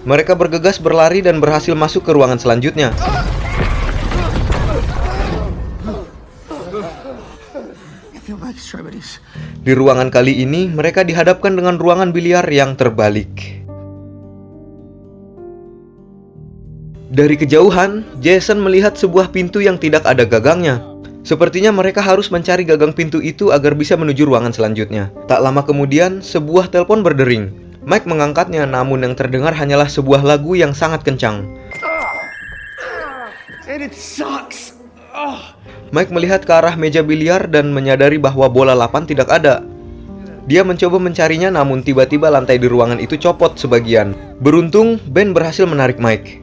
Mereka bergegas berlari dan berhasil masuk ke ruangan selanjutnya. Di ruangan kali ini, mereka dihadapkan dengan ruangan biliar yang terbalik. Dari kejauhan, Jason melihat sebuah pintu yang tidak ada gagangnya. Sepertinya mereka harus mencari gagang pintu itu agar bisa menuju ruangan selanjutnya. Tak lama kemudian, sebuah telepon berdering. Mike mengangkatnya, namun yang terdengar hanyalah sebuah lagu yang sangat kencang. Mike melihat ke arah meja biliar dan menyadari bahwa bola 8 tidak ada. Dia mencoba mencarinya, namun tiba-tiba lantai di ruangan itu copot sebagian. Beruntung, Ben berhasil menarik Mike.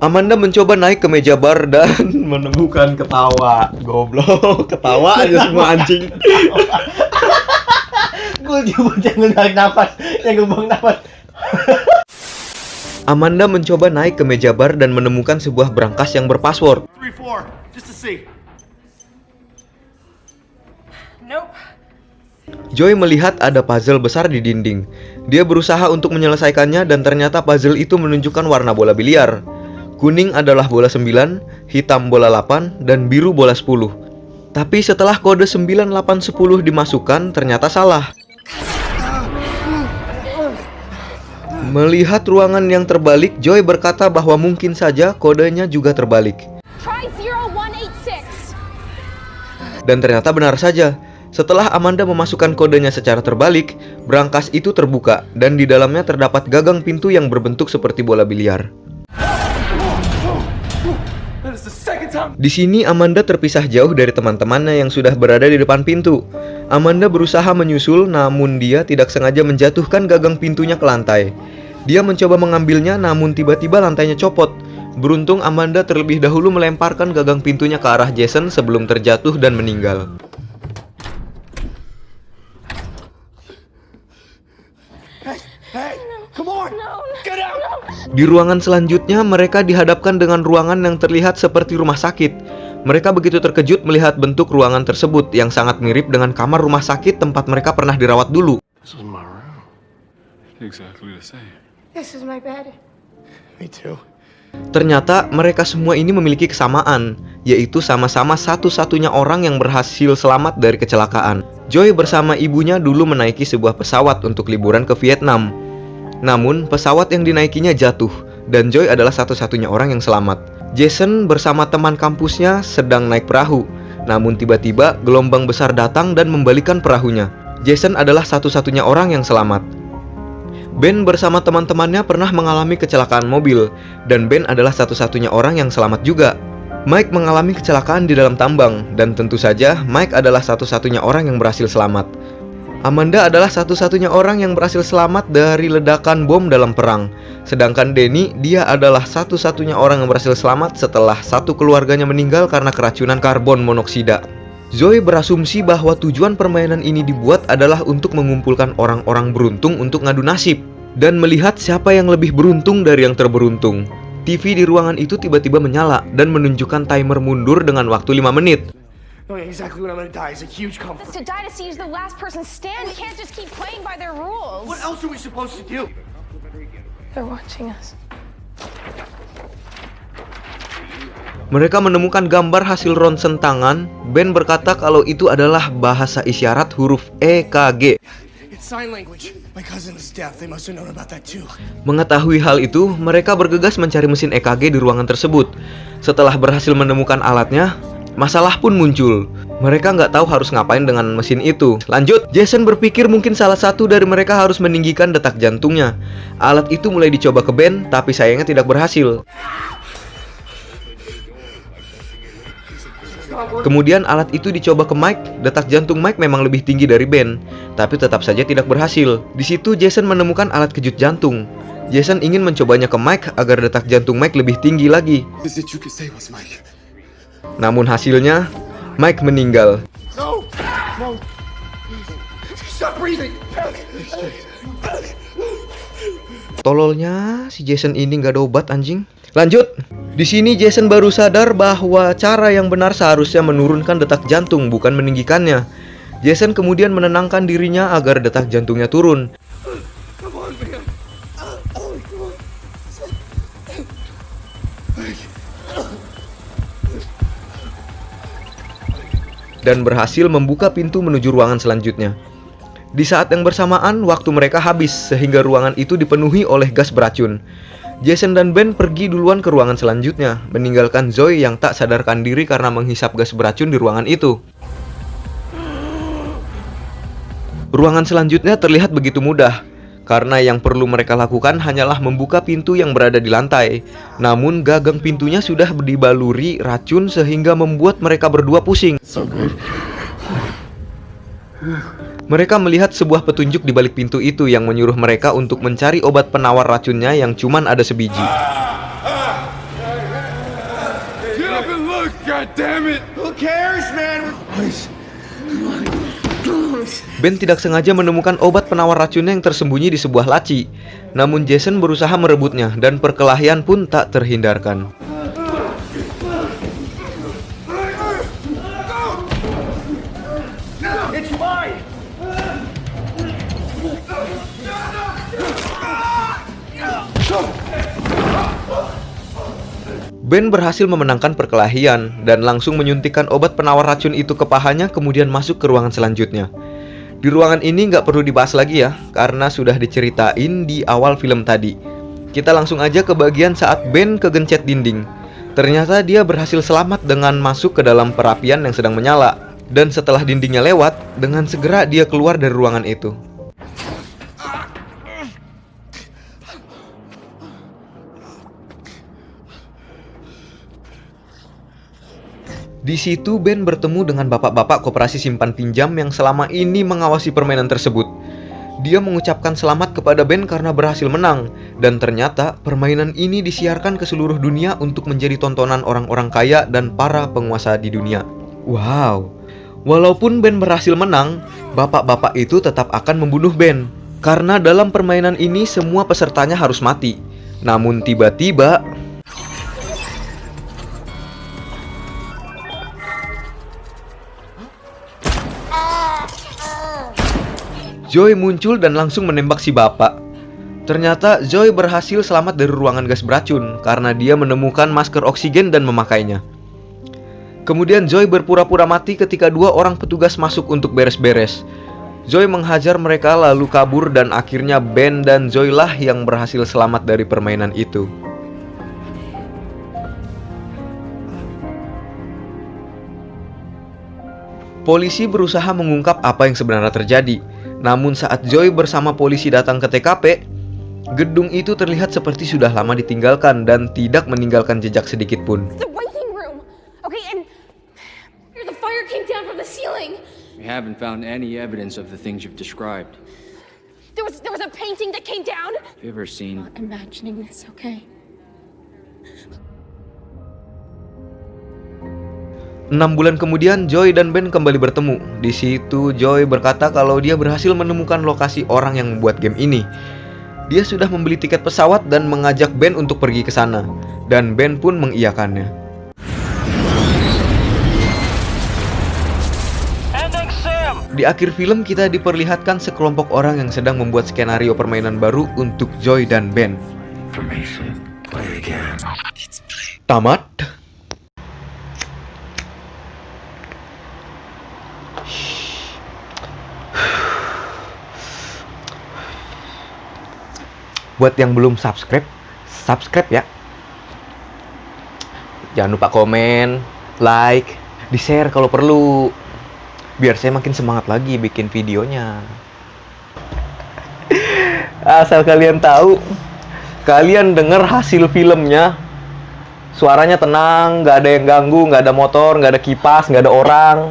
Amanda mencoba naik ke meja bar dan menemukan ketawa. Goblok, ketawa aja semua anjing. Gue coba jangan narik nafas, yang buang nafas. Amanda mencoba naik ke meja bar dan menemukan sebuah brankas yang berpassword. 3-4, just to see. Nope. Joy melihat ada puzzle besar di dinding. Dia berusaha untuk menyelesaikannya dan ternyata puzzle itu menunjukkan warna bola biliar. Kuning adalah bola 9, hitam bola 8, dan biru bola 10. Tapi setelah kode 9810 dimasukkan, ternyata salah. Melihat ruangan yang terbalik, Joy berkata bahwa mungkin saja kodenya juga terbalik. Try 0186. Dan ternyata benar saja. Setelah Amanda memasukkan kodenya secara terbalik, brankas itu terbuka dan di dalamnya terdapat gagang pintu yang berbentuk seperti bola biliar. Di sini Amanda terpisah jauh dari teman-temannya yang sudah berada di depan pintu. Amanda berusaha menyusul, namun dia tidak sengaja menjatuhkan gagang pintunya ke lantai. Dia mencoba mengambilnya, namun tiba-tiba lantainya copot. Beruntung Amanda terlebih dahulu melemparkan gagang pintunya ke arah Jason sebelum terjatuh dan meninggal. Di ruangan selanjutnya, mereka dihadapkan dengan ruangan yang terlihat seperti rumah sakit. Mereka begitu terkejut melihat bentuk ruangan tersebut yang sangat mirip dengan kamar rumah sakit tempat mereka pernah dirawat dulu. This is my room. Exactly the same. This is my bed. Me too. Ternyata mereka semua ini memiliki kesamaan, yaitu sama-sama satu-satunya orang yang berhasil selamat dari kecelakaan. Joy bersama ibunya dulu menaiki sebuah pesawat untuk liburan ke Vietnam. Namun, pesawat yang dinaikinya jatuh, dan Joy adalah satu-satunya orang yang selamat. Jason bersama teman kampusnya sedang naik perahu, namun tiba-tiba gelombang besar datang dan membalikan perahunya. Jason adalah satu-satunya orang yang selamat. Ben bersama teman-temannya pernah mengalami kecelakaan mobil, dan Ben adalah satu-satunya orang yang selamat juga. Mike mengalami kecelakaan di dalam tambang, dan tentu saja Mike adalah satu-satunya orang yang berhasil selamat. Amanda adalah satu-satunya orang yang berhasil selamat dari ledakan bom dalam perang. Sedangkan Danny, dia adalah satu-satunya orang yang berhasil selamat setelah satu keluarganya meninggal karena keracunan karbon monoksida. Zoe berasumsi bahwa tujuan permainan ini dibuat adalah untuk mengumpulkan orang-orang beruntung untuk ngadu nasib dan melihat siapa yang lebih beruntung dari yang terberuntung. TV di ruangan itu tiba-tiba menyala dan menunjukkan timer mundur dengan waktu 5 menit. Knowing exactly when I'm gonna die is a huge comfort. To die to see who's the last person stand. You can't just keep playing by their rules. What else are we supposed to do? They're watching us. Mereka menemukan gambar hasil ronsen tangan. Ben berkata kalau itu adalah bahasa isyarat huruf EKG. It's sign language. My cousin is deaf. They must have known about that too. Mengetahui hal itu, mereka bergegas mencari mesin EKG di ruangan tersebut. Setelah berhasil menemukan alatnya, masalah pun muncul. Mereka nggak tahu harus ngapain dengan mesin itu. Lanjut, Jason berpikir mungkin salah satu dari mereka harus meninggikan detak jantungnya. Alat itu mulai dicoba ke Ben, tapi sayangnya tidak berhasil. Kemudian alat itu dicoba ke Mike. Detak jantung Mike memang lebih tinggi dari Ben, tapi tetap saja tidak berhasil. Di situ Jason menemukan alat kejut jantung. Jason ingin mencobanya ke Mike agar detak jantung Mike lebih tinggi lagi. Namun hasilnya, Mike meninggal. No! No! Stop breathing! Tololnya, si Jason ini nggak ada obat anjing. Lanjut. Di sini Jason baru sadar bahwa cara yang benar seharusnya menurunkan detak jantung, bukan meninggikannya. Jason kemudian menenangkan dirinya agar detak jantungnya turun. Dan berhasil membuka pintu menuju ruangan selanjutnya. Di saat yang bersamaan, waktu mereka habis sehingga ruangan itu dipenuhi oleh gas beracun. Jason dan Ben pergi duluan ke ruangan selanjutnya, meninggalkan Zoe yang tak sadarkan diri karena menghisap gas beracun di ruangan itu. Ruangan selanjutnya terlihat begitu mudah, karena yang perlu mereka lakukan hanyalah membuka pintu yang berada di lantai. Namun gagang pintunya sudah dibaluri racun sehingga membuat mereka berdua pusing. Mereka melihat sebuah petunjuk di balik pintu itu yang menyuruh mereka untuk mencari obat penawar racunnya yang cuman ada sebiji. Get up and look, goddammit! Who cares, man? Please. Ben tidak sengaja menemukan obat penawar racunnya yang tersembunyi di sebuah laci. Namun Jason berusaha merebutnya dan perkelahian pun tak terhindarkan. It's mine! Ben berhasil memenangkan perkelahian dan langsung menyuntikkan obat penawar racun itu ke pahanya, kemudian masuk ke ruangan selanjutnya. Di ruangan ini nggak perlu dibahas lagi ya, karena sudah diceritain di awal film tadi. Kita langsung aja ke bagian saat Ben kegencet dinding. Ternyata dia berhasil selamat dengan masuk ke dalam perapian yang sedang menyala. Dan setelah dindingnya lewat, dengan segera dia keluar dari ruangan itu. Di situ Ben bertemu dengan bapak-bapak koperasi simpan pinjam yang selama ini mengawasi permainan tersebut. Dia mengucapkan selamat kepada Ben karena berhasil menang, dan ternyata permainan ini disiarkan ke seluruh dunia untuk menjadi tontonan orang-orang kaya dan para penguasa di dunia. Wow. Walaupun Ben berhasil menang, bapak-bapak itu tetap akan membunuh Ben. Karena dalam permainan ini semua pesertanya harus mati. Namun tiba-tiba Joy muncul dan langsung menembak si bapak. Ternyata Joy berhasil selamat dari ruangan gas beracun karena dia menemukan masker oksigen dan memakainya. Kemudian Joy berpura-pura mati ketika dua orang petugas masuk untuk beres-beres. Joy menghajar mereka lalu kabur dan akhirnya Ben dan Joy lah yang berhasil selamat dari permainan itu. Polisi berusaha mengungkap apa yang sebenarnya terjadi. Namun saat Joy bersama polisi datang ke TKP, gedung itu terlihat seperti sudah lama ditinggalkan dan tidak meninggalkan jejak sedikit pun. It's a waiting room. Okay, and the fire came down from the ceiling. We haven't found any evidence of the things you've described. There was a painting that came down. Have you ever seen... Imagining this, okay? 6 bulan kemudian, Joy dan Ben kembali bertemu. Di situ Joy berkata kalau dia berhasil menemukan lokasi orang yang membuat game ini. Dia sudah membeli tiket pesawat dan mengajak Ben untuk pergi ke sana. Dan Ben pun mengiyakannya. Di akhir film kita diperlihatkan sekelompok orang yang sedang membuat skenario permainan baru untuk Joy dan Ben. Tamat. Buat yang belum subscribe ya. Jangan lupa komen, like, di-share kalau perlu. Biar saya makin semangat lagi bikin videonya. Asal kalian tahu, kalian denger hasil filmnya, suaranya tenang, nggak ada yang ganggu, nggak ada motor, nggak ada kipas, nggak ada orang.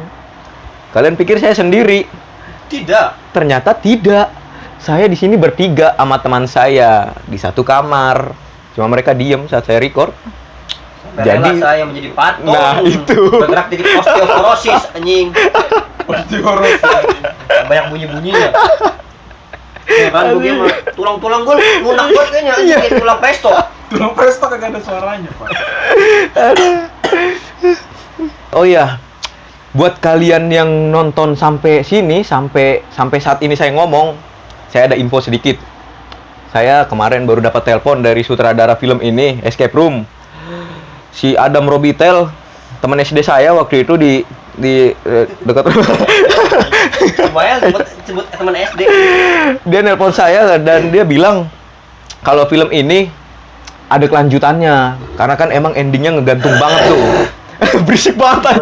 Kalian pikir saya sendiri? Tidak. Ternyata tidak. Saya di sini bertiga sama teman saya di satu kamar. Cuma mereka diem saat saya record. Jadi saya menjadi patung. Nah, itu. Bergerak dikit osteoporosis anjing. Osteoporosis. Banyak bunyi-bunyinya. Ya kan gue mah tulang-tulang gue lunak banget kayaknya anjing, tulang presto. Tulang presto kagak ada suaranya, Pak. Oh iya. Buat kalian yang nonton sampai sini, sampai saat ini saya ngomong, saya ada info sedikit. Saya kemarin baru dapat telepon dari sutradara film ini, Escape Room. Si Adam Robitel, teman SD saya waktu itu di dekat rumah. Lumayan sebut teman SD. Dia nelpon saya dan dia bilang kalau film ini ada kelanjutannya, karena kan emang endingnya ngegantung banget tuh. Berisik banget.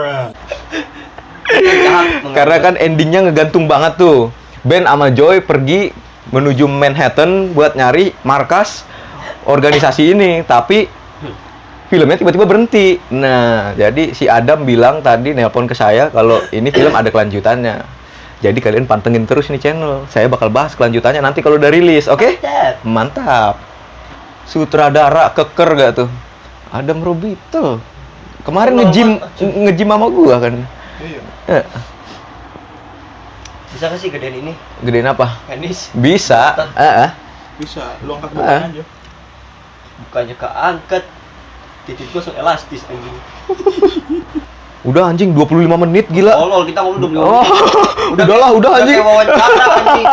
Karena kan endingnya ngegantung banget tuh. Ben sama Joy pergi menuju Manhattan buat nyari markas organisasi ini, tapi filmnya tiba-tiba berhenti. Nah, jadi si Adam bilang tadi nelpon ke saya kalau ini film ada kelanjutannya. Jadi kalian pantengin terus ini channel. Saya bakal bahas kelanjutannya nanti kalau udah rilis, oke? Mantap. Sutradara keker gak tuh? Adam Robitel. Kemarin nge-gym sama gua kan. Iya. Bisa nggak sih gedein ini? Gedein apa? Penis. Bisa. Bisa, lu angkat bukan aja. Bukannya keangkat. Titik gua langsung elastis anjing. Udah anjing 25 menit gila. Tolol kita ngomong 20 Oh. Udahlah, udah anjing. Kayak wawancara anjing.